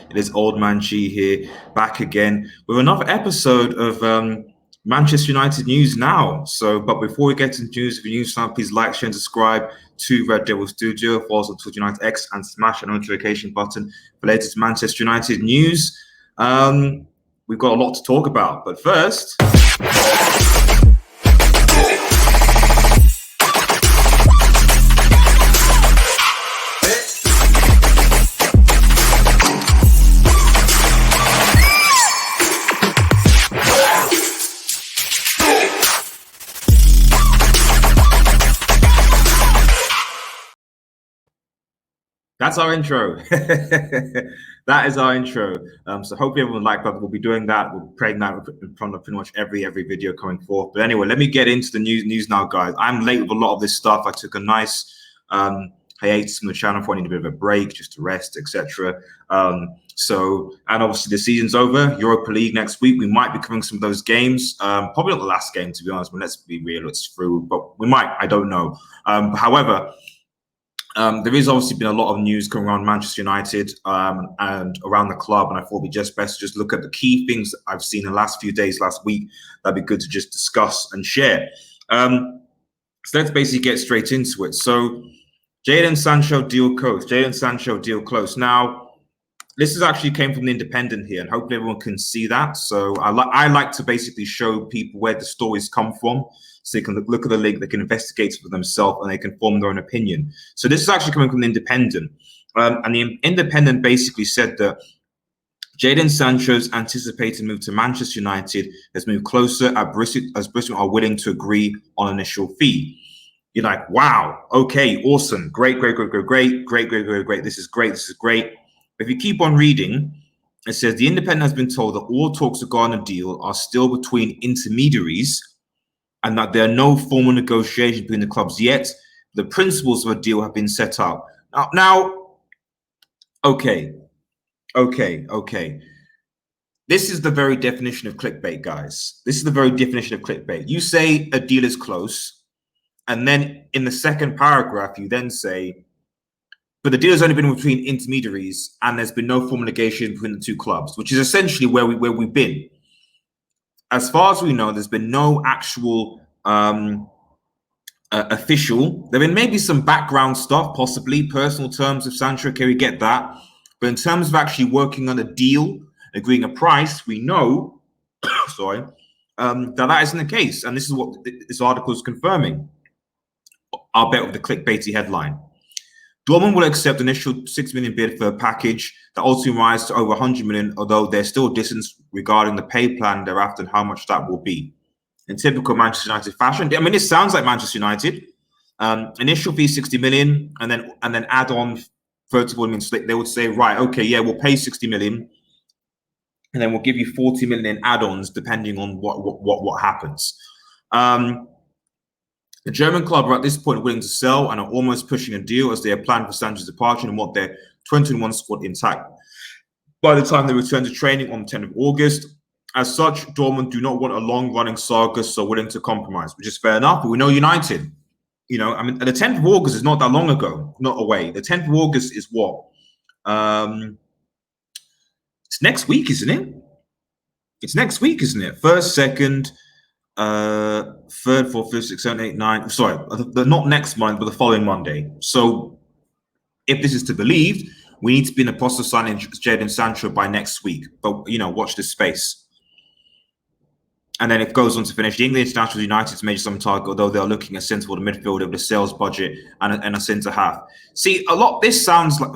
It is Old Man Chi here, back again with another episode of Manchester United News Now. But before we get into news now, please like, share, and subscribe to Red Devil Studio. Follow us on Twitter United X and smash the notification button for latest Manchester United news. We've got a lot to talk about, but first. That's our intro. That is our intro. So hopefully everyone liked that. We'll be doing that. We're praying that in front of pretty much every video coming forth. But anyway, let me get into the news now, guys. I'm late with a lot of this stuff. I took a nice hiatus from the channel for I need a bit of a break, just to rest, etc. And obviously the season's over. Europa League next week. We might be covering some of those games. Probably not the last game, to be honest. But let's be real, it's through. But we might. I don't know. However. There is obviously been a lot of news going around Manchester United and around the club, and I thought it'd be just best to just look at the key things that I've seen in the last few days, last week. That'd be good to just discuss and share. So let's basically get straight into it. So Jadon Sancho deal close. Jadon Sancho deal close. Now, this is actually came from the Independent here, and hopefully everyone can see that. So I like to basically show people where the stories come from, so they can look at the link, they can investigate it for themselves, and they can form their own opinion. So this is actually coming from the Independent, and the Independent basically said that Jadon Sancho's anticipated move to Manchester United has moved closer as Bristol are willing to agree on initial fee. You're like, wow, okay, awesome, great. This is great. If you keep on reading, it says the Independent has been told that all talks regarding a deal are still between intermediaries and that there are no formal negotiations between the clubs yet. The principles of a deal have been set up. Okay. This is the very definition of clickbait, guys. This is the very definition of clickbait. You say a deal is close, and then in the second paragraph, you then say, but the deal has only been between intermediaries and there's been no formal negotiation between the two clubs, which is essentially where we've been. As far as we know, there's been no actual official. There have been maybe some background stuff, possibly personal terms of Sancho. Okay, we get that. But in terms of actually working on a deal, agreeing a price, we know, that isn't the case. And this is what this article is confirming. I'll bet with the clickbaity headline. Dortmund will accept initial 6 million bid for a package that ultimately rises to over 100 million, although there's still distance regarding the pay plan thereafter and how much that will be. In typical Manchester United fashion, I mean, it sounds like Manchester United. Initial fee 60 million, and then add on 30 million. So they would say, right, okay, yeah, we'll pay 60 million, and then we'll give you 40 million in add-ons depending on what happens. The German club are at this point willing to sell and are almost pushing a deal as they are planning for Sancho's departure and want their 2021 squad intact by the time they return to training on the 10th of August. As such, Dortmund do not want a long-running saga, so willing to compromise, which is fair enough. But we know United, I mean, the 10th of August is not that long ago, not away. The 10th of August is what? It's next week, isn't it? It's next week, isn't it? First, second, third, fourth, fifth, sixth, seventh, eighth, ninth. Sorry, not next month, but the following Monday. So, if this is to believe, we need to be in the process of signing Jadon Sancho by next week. But watch this space. And then it goes on to finish. The England International United's made some target, although they are looking at sensible midfielder with a sales budget and a centre half. See, a lot. This sounds like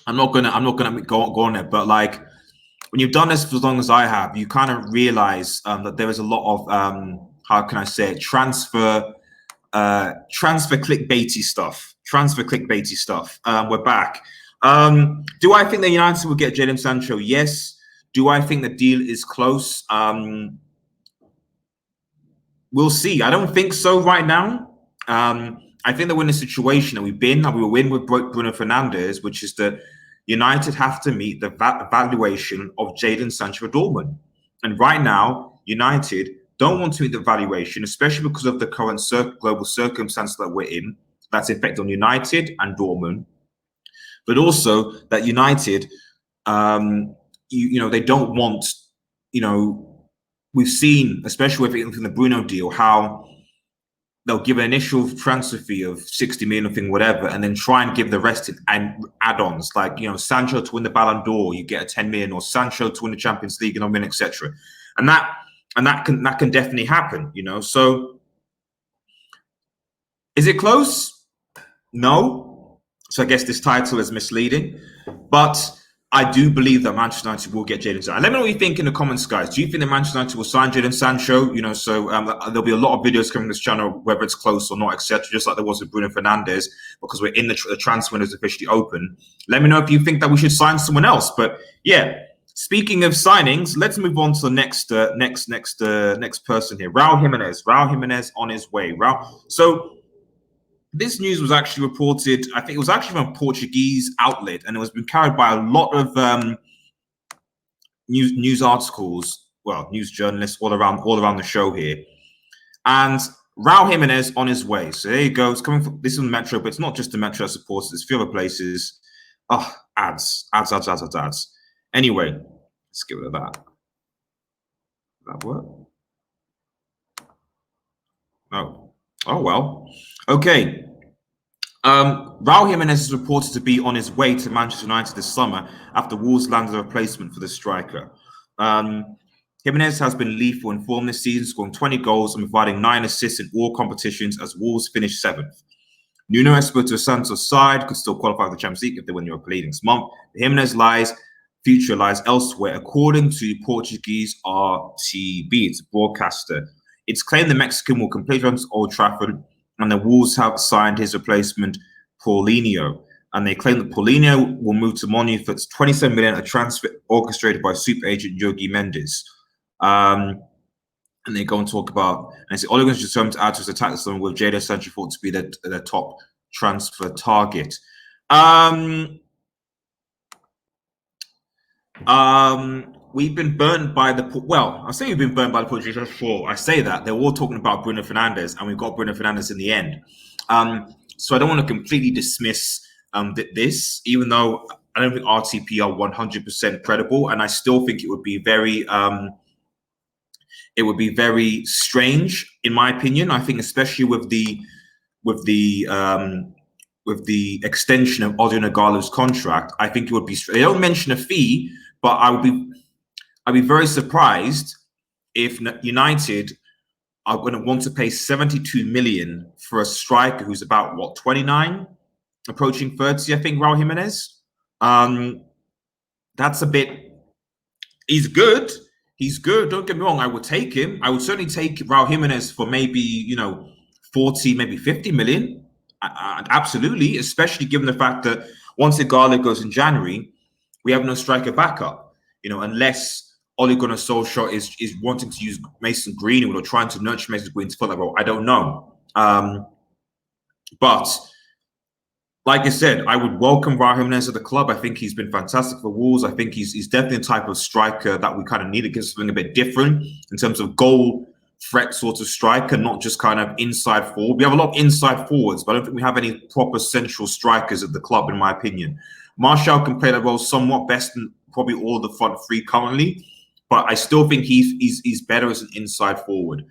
I'm not gonna go on it, but like, when you've done this for as long as I have, you kind of realize that there is a lot of how can I say it, transfer clickbaity stuff. We're back. Do I think that United will get Jadon Sancho? Yes. Do I think the deal is close? We'll see. I don't think so right now. I think that we're in a situation that we were in with Bruno Fernandes, which is that United have to meet the valuation of Jadon Sancho for Dortmund. And right now, United don't want to meet the valuation, especially because of the current global circumstance that we're in. That's effect on United and Dortmund. but also that United, they don't want, we've seen, especially with the Bruno deal, how they'll give an initial transfer fee of 60 million, thing, whatever, and then try and give the rest and add-ons, like, Sancho to win the Ballon d'Or, you get a 10 million, or Sancho to win the Champions League and a win, etc. And that can definitely happen, So is it close? No. So I guess this title is misleading, but I do believe that Manchester United will get Jadon Sancho. Let me know what you think in the comments, guys. Do you think that Manchester United will sign Jadon Sancho? So there'll be a lot of videos coming to this channel, whether it's close or not, etc. Just like there was with Bruno Fernandes, because we're in the transfer window is officially open. Let me know if you think that we should sign someone else. But yeah, speaking of signings, let's move on to the next person here. Raul Jimenez. Raul Jimenez on his way. So this news was actually reported, I think it was actually from a Portuguese outlet, and it was been carried by a lot of news articles, news journalists all around the show here. And Raul Jimenez on his way. So there you go. It's coming from, this is Metro, but it's not just the Metro supporters, it's a few other places. Oh, ads. Anyway, let's get rid of that. Did that work? Oh well. Okay. Raul Jimenez is reported to be on his way to Manchester United this summer after Wolves landed a replacement for the striker. Jimenez has been lethal in form this season, scoring 20 goals and providing 9 assists in all competitions as Wolves finished 7th. Nuno Espirito Santo's side could still qualify for the Champions League if they win the Europa League next month. Jimenez future lies elsewhere, according to Portuguese RTB. It's a broadcaster. It's claimed the Mexican will complete runs to Old Trafford, and the Wolves have signed his replacement, Paulinho. And they claim that Paulinho will move to Monu for 27 million, a transfer orchestrated by super agent Jimenez. And they go and talk about, and they say Ole Gunnar's determined to add to his attack this summer, with jadon Sancho thought to be their top transfer target. We've been burned by I say we've been burned by the Portuguese before. I say that they're all talking about Bruno Fernandes, and we've got Bruno Fernandes in the end. So I don't want to completely dismiss this, even though I don't think RTP are 100% credible, and I still think it would be very strange, in my opinion. I think, especially with the extension of Odion Ighalo's contract, I think it would be. They don't mention a fee, but I'd be very surprised if United are going to want to pay 72 million for a striker who's about 29, approaching 30. I think Raul Jimenez. That's a bit. He's good. He's good. Don't get me wrong. I would take him. I would certainly take Raul Jimenez for maybe 40, maybe 50 million. Absolutely, especially given the fact that once Ighalo goes in January, we have no striker backup. Unless Ole Gunnar Solskjaer is wanting to use Mason Greenwood or trying to nurture Mason Greenwood to fill that role. I don't know. But like I said, I would welcome Raul Jimenez at the club. I think he's been fantastic for Wolves. I think he's definitely a type of striker that we kind of need. It gives something a bit different in terms of goal threat sort of striker, not just kind of inside forward. We have a lot of inside forwards, but I don't think we have any proper central strikers at the club, in my opinion. Martial can play that role somewhat best than probably all the front three currently, but I still think he's better as an inside forward.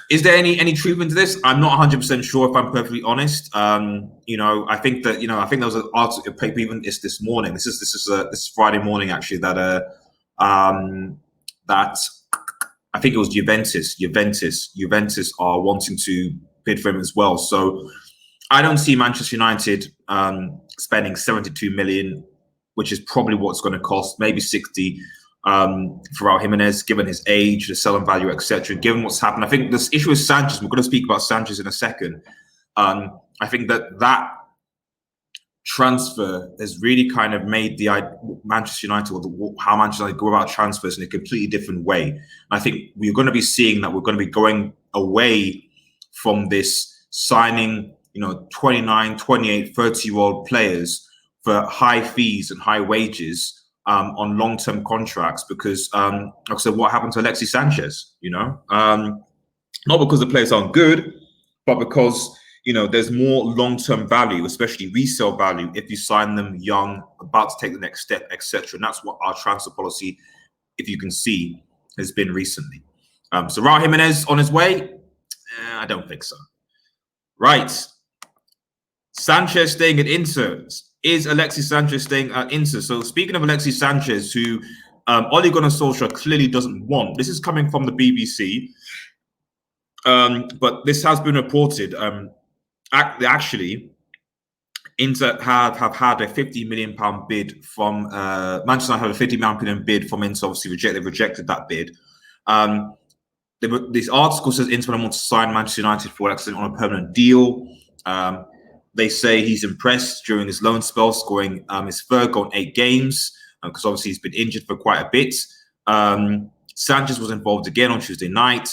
Is there any truth into this? I'm not 100% sure, if I'm perfectly honest. I think that I think there was an article paper even this morning. This is Friday morning actually that I think it was Juventus are wanting to bid for him as well. So I don't see Manchester United spending 72 million, which is probably what's going to cost, maybe 60 for Raul Jimenez, given his age, the selling value, etc. Given what's happened, I think this issue with Sanchez. We're going to speak about Sanchez in a second. I think that transfer has really kind of made the Manchester United, or how Manchester United go about transfers in a completely different way. And I think we're going to be seeing that we're going to be going away from this signing, 29, 28, 30-year-old players for high fees and high wages on long-term contracts, because like I said, what happened to Alexi Sanchez? Not because the players aren't good, but because there's more long-term value, especially resale value, if you sign them young, about to take the next step, etc. And that's what our transfer policy, if you can see, has been recently. So Raul Jimenez on his way? I don't think so. Right. Sanchez staying at Inter. Is Alexi Sanchez staying at Inter? So speaking of Alexi Sanchez, who Ole Gunnar Solskjaer clearly doesn't want. This is coming from the BBC. But this has been reported. Actually, Inter have had a £50 million bid from Manchester United. Had a £50 million bid from Inter. Obviously, they've rejected that bid. This article says Inter Milan wants to sign Manchester United for Alexi on a permanent deal. They say he's impressed during his loan spell, scoring his third goal in 8 games, because obviously he's been injured for quite a bit. Sanchez was involved again on Tuesday night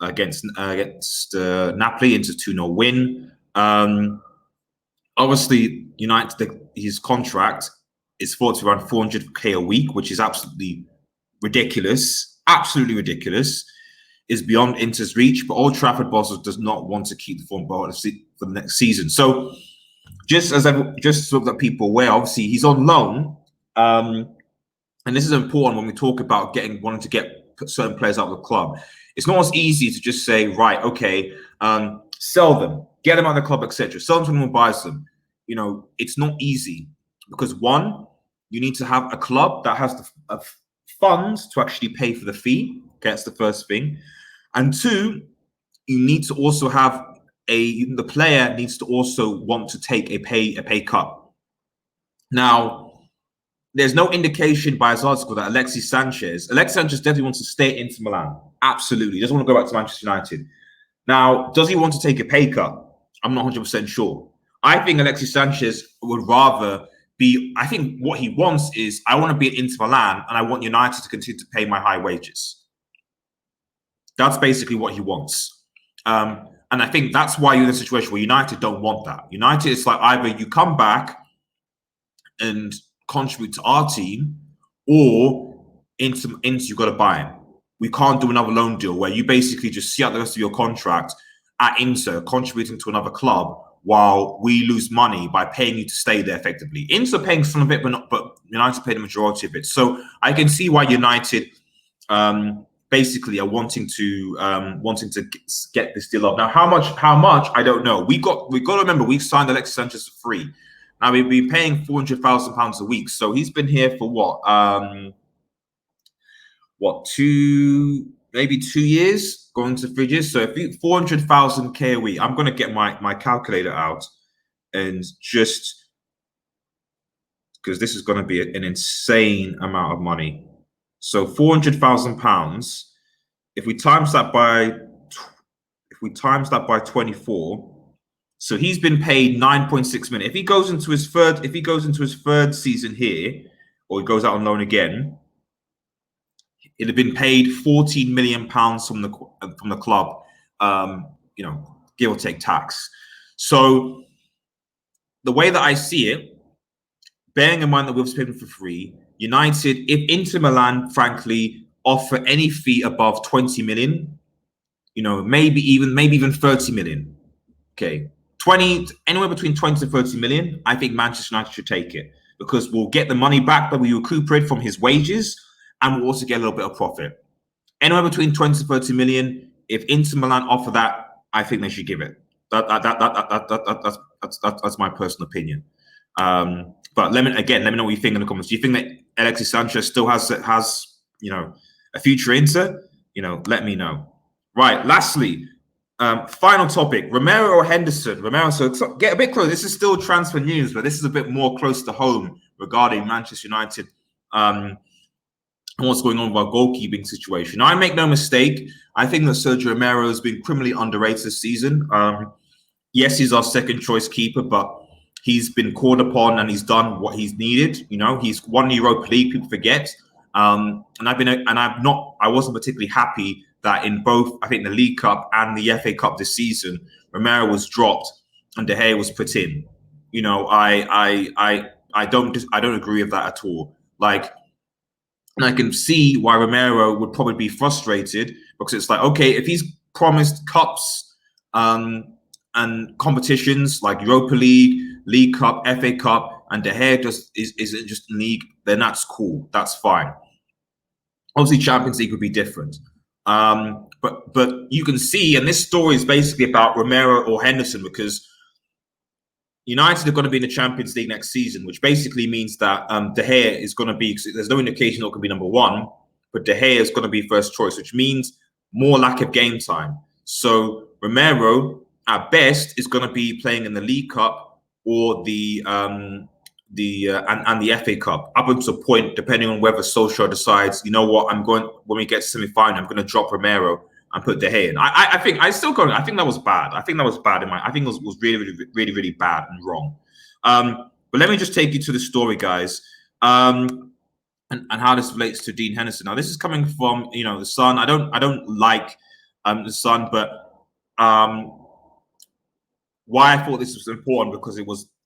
against Napoli into 2-0 win. Obviously, United, his contract is thought to around 400k a week, which is absolutely ridiculous. Absolutely ridiculous. Is beyond Inter's reach, but Old Trafford bosses does not want to keep the form for the next season. So, just so that people are aware, obviously he's on loan, and this is important when we talk about wanting to get certain players out of the club. It's not as easy to just say, right, okay, sell them, get them out of the club, etc. Sell them to someone who buys them. It's not easy because one, you need to have a club that has the funds to actually pay for the fee. Okay, that's the first thing. And two, you need to also have the player needs to also want to take a pay cut. Now, there's no indication by his article that Alexi Sanchez definitely wants to stay in Inter Milan. Absolutely. He doesn't want to go back to Manchester United. Now, does he want to take a pay cut? I'm not 100% sure. I think Alexi Sanchez would rather I think what he wants is, I want to be at Inter Milan and I want United to continue to pay my high wages. That's basically what he wants. And I think that's why you're in a situation where United don't want that. United is like, either you come back and contribute to our team, or Inter you've got to buy him. We can't do another loan deal where you basically just see out the rest of your contract at Inter, contributing to another club, while we lose money by paying you to stay there effectively. Inter paying some of it, but United pay the majority of it. So I can see why United basically are wanting to get this deal up. Now, how much? I don't know. We got to remember, we signed Alexis Sanchez for free. Now we've been paying £400,000 a week. So he's been here for maybe 2 years, going to 3 years. So if 400,000k a week, I'm going to get my calculator out, and just because this is going to be an insane amount of money. So £400,000. If we times that by 24, so he's been paid 9.6 million. If he goes into his third season here, or he goes out on loan again, it'd have been paid £14 million from the club, give or take tax. So the way that I see it, bearing in mind that we've paid him for free, United, if Inter Milan, frankly, offer any fee above 20 million, maybe even 30 million, okay, anywhere between 20 to 30 million, I think Manchester United should take it, because we'll get the money back that we recuperate from his wages, and we'll also get a little bit of profit. Anywhere between 20 to 30 million, if Inter Milan offer that, I think they should give it. That's my personal opinion. But let me know what you think in the comments. Do you think that Alexis Sanchez still has a future Inter? Let me know. Right. Lastly, final topic: Romero or Henderson? Romero. So get a bit close. This is still transfer news, but this is a bit more close to home regarding Manchester United. And what's going on with our goalkeeping situation. Now, I make no mistake, I think that Sergio Romero has been criminally underrated this season. Yes, he's our second choice keeper, but he's been called upon and he's done what he's needed. He's won the Europa League, people forget. I wasn't particularly happy that in both, I think, the League Cup and the FA Cup this season, Romero was dropped and De Gea was put in. I don't agree with that at all. And I can see why Romero would probably be frustrated, because it's like, okay, if he's promised cups, and competitions like Europa League, League Cup, FA Cup, and De Gea just isn't just league, then that's cool. That's fine. Obviously, Champions League would be different. But you can see, and this story is basically about Romero or Henderson, because United are going to be in the Champions League next season, which basically means that De Gea is going to be, there's no indication it could be number one, but De Gea is going to be first choice, which means more lack of game time. So Romero, at best, is going to be playing in the League Cup or the FA Cup up until a point, depending on whether Solskjaer decides, you know what, when we get to semi-final, I'm going to drop Romero and put De Gea in. I think that was bad. I think that was bad I think it was really bad and wrong. But let me just take you to the story, guys, and how this relates to Dean Henderson. Now, this is coming from the Sun. I don't like the Sun, but why I thought this was important, because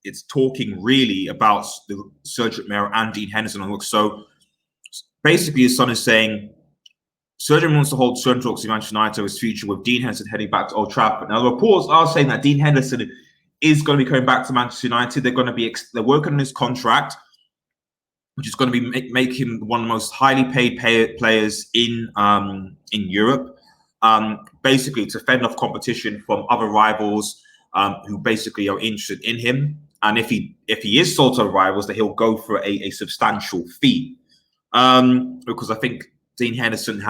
it's talking really about the Sergio Romero and Dean Henderson. So basically, the Sun is saying Sergio wants to hold certain talks in Manchester United of his future, with Dean Henderson heading back to Old Trafford. Now, the reports are saying that Dean Henderson is going to be coming back to Manchester United. They're working on his contract, which is going to be make him one of the most highly paid players in Europe. Basically, to fend off competition from other rivals who basically are interested in him. And if he is sold to rivals, that he'll go for a substantial fee. Because I think Dean Henderson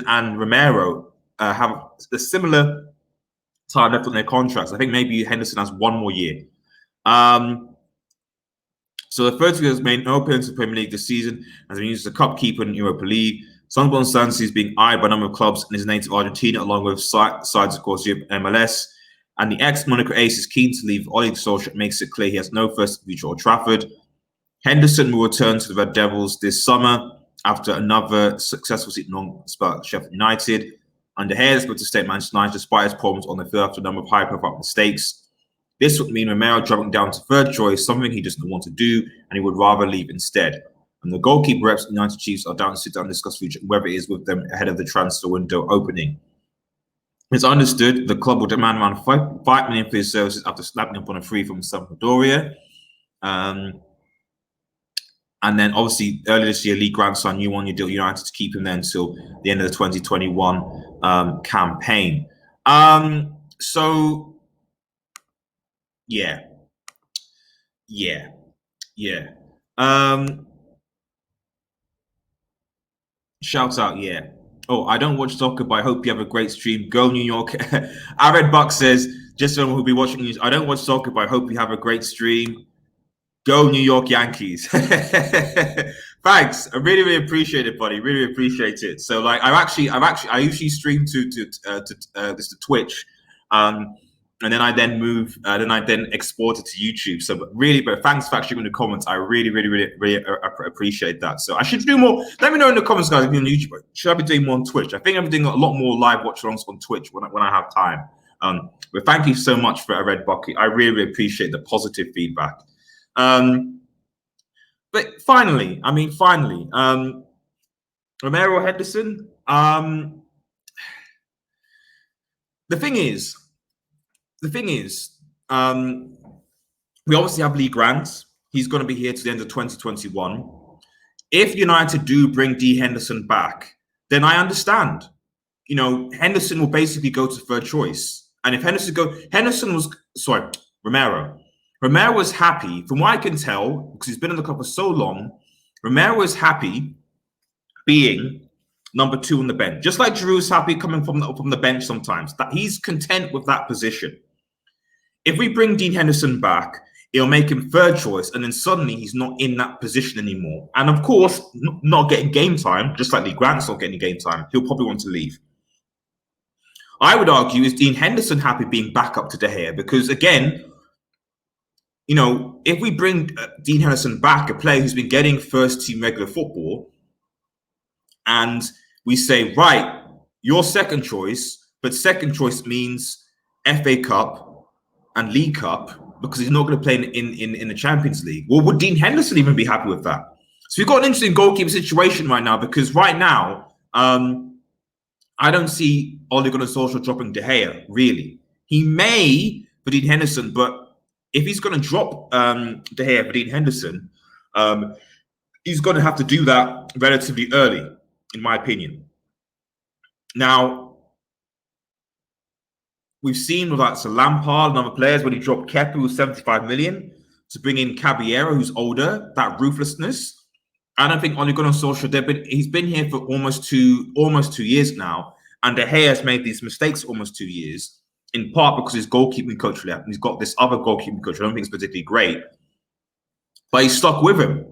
and Romero have a similar time left on their contracts. I think maybe Henderson has one more year. So the 30 years made no appearance in the Premier League this season, has been used as a cup keeper in Europa League. Sunderland Sanchez is being eyed by a number of clubs in his native Argentina, along with sides, of course, MLS. And the ex-Monaco ace is keen to leave. Ole Solskjaer makes it clear he has no first future at Old Trafford. Henderson will return to the Red Devils this summer after another successful season on Sheffield United. And De Gea is going to stay at Manchester United despite his problems on the field after a number of high-profile mistakes. This would mean Romero dropping down to third choice, something he doesn't want to do, and he would rather leave instead. And the goalkeeper reps United Chiefs are down to sit down and discuss future, whether it is with them ahead of the transfer window opening. It's understood the club will demand around $5 million for his services after slapping up on a free from Sampdoria. And then obviously earlier this year, Lee Grant signed a new one-year deal United to keep him there until the end of the 2021 campaign. So yeah. Shouts out, yeah. Oh, I don't watch soccer, but I hope you have a great stream. Go New York. Arid Buck says, just someone who'll be watching news. I don't watch soccer, but I hope you have a great stream. Go New York Yankees. Thanks. I really appreciate it, buddy. Really appreciate it. So like I usually stream to Twitch. And then I then export it to YouTube. So, but thanks for actually in the comments. I really appreciate that. So I should do more. Let me know in the comments, guys, if you're on YouTube. Should I be doing more on Twitch? I think I'm doing a lot more live watch-alongs on Twitch when I have time. But thank you so much for Red Bucky. I really appreciate the positive feedback. But finally, Romero Henderson. The thing is, we obviously have Lee Grant. He's going to be here to the end of 2021. If United do bring D. Henderson back, then I understand. Henderson will basically go to third choice. And if Romero. Romero was happy, from what I can tell, because he's been in the club for so long, Romero is happy being number 2 on the bench. Just like Giroud's happy coming from the bench sometimes. That he's content with that position. If we bring Dean Henderson back, it'll make him third choice, and then suddenly he's not in that position anymore. And of course, not getting game time, just like Lee Grant's not getting game time, he'll probably want to leave. I would argue, is Dean Henderson happy being back up to De Gea? Because again, if we bring Dean Henderson back, a player who's been getting first team regular football, and we say, right, you're second choice, but second choice means FA Cup and League Cup, because he's not going to play in the Champions League. Well, would Dean Henderson even be happy with that? So we've got an interesting goalkeeper situation right now, because right now, I don't see Ole Gunnar Solskjaer dropping De Gea, really. He may for Dean Henderson, but if he's going to drop De Gea for Dean Henderson, he's going to have to do that relatively early, in my opinion. Now, we've seen with like Lampard and other players when he dropped Kepa with 75 million to bring in Caballero, who's older, that ruthlessness. I don't think Ole Gunnar Solskjaer, he's been here for almost two years now, and De Gea has made these mistakes almost 2 years, in part because his goalkeeping coach left, and he's got this other goalkeeping coach I don't think is particularly great, but he's stuck with him.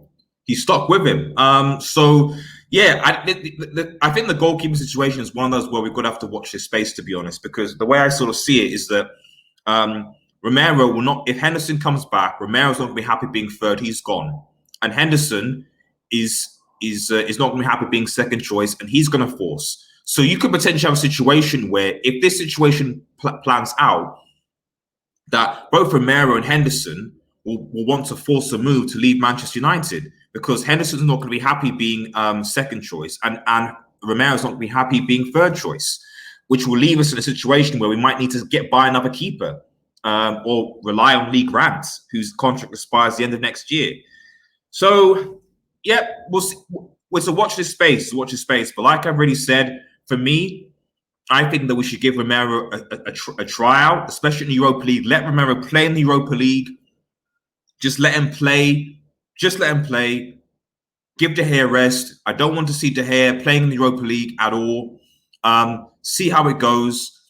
So yeah, I think the goalkeeping situation is one of those where we're going to have to watch this space, to be honest, because the way I sort of see it is that Romero will not, if Henderson comes back, Romero's not going to be happy being third. He's gone, and Henderson is not going to be happy being second choice, and he's going to force. So you could potentially have a situation where, if this situation plans out, that both Romero and Henderson will want to force a move to leave Manchester United, because Henderson's not going to be happy being second choice, and Romero's not going to be happy being third choice, which will leave us in a situation where we might need to buy another keeper or rely on Lee Grant, whose contract expires the end of next year. So, yeah, we'll see. So watch this space. But like I've already said, for me, I think that we should give Romero a tryout, especially in the Europa League. Let Romero play in the Europa League. Just let him play. Give De Gea rest. I don't want to see De Gea playing in the Europa League at all. See how it goes.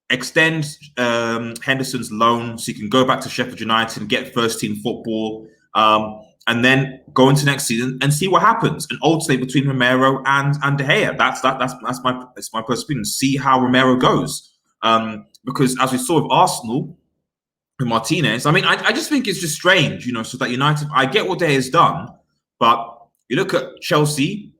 Extend Henderson's loan so he can go back to Sheffield United and get first team football. And then go into next season and see what happens, and alternate between Romero and De Gea. That's my personal opinion. See how Romero goes, because as we saw with Arsenal and Martinez, I mean, I just think it's just strange, So that United, I get what De Gea's done, but you look at Chelsea,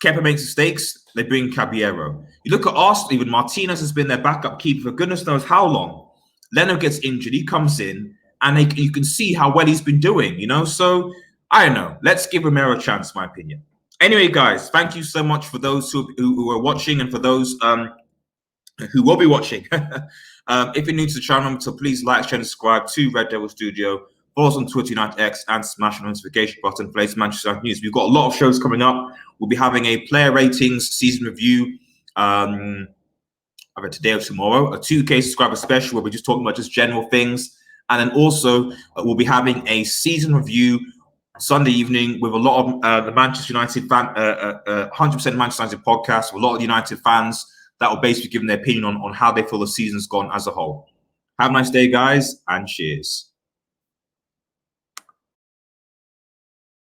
Kepa makes mistakes, they bring Caballero. You look at Arsenal, even Martinez has been their backup keeper for goodness knows how long. Leno gets injured, he comes in, and you can see how well he's been doing, So I don't know. Let's give Romero a chance, in my opinion. Anyway, guys, thank you so much for those who are watching, and for those who will be watching. If you're new to the channel, so please like, share, and subscribe to Red Devil Studio. Follow us on Twitter, United X, and smash the notification button for latest Manchester United news. We've got a lot of shows coming up. We'll be having a player ratings season review either today or tomorrow. A 2K subscriber special where we're just talking about just general things. And then also, we'll be having a season review Sunday evening with a lot of the Manchester United fan, 100% Manchester United podcast with a lot of United fans that will basically give their opinion on how they feel the season's gone as a whole. Have a nice day, guys, and cheers.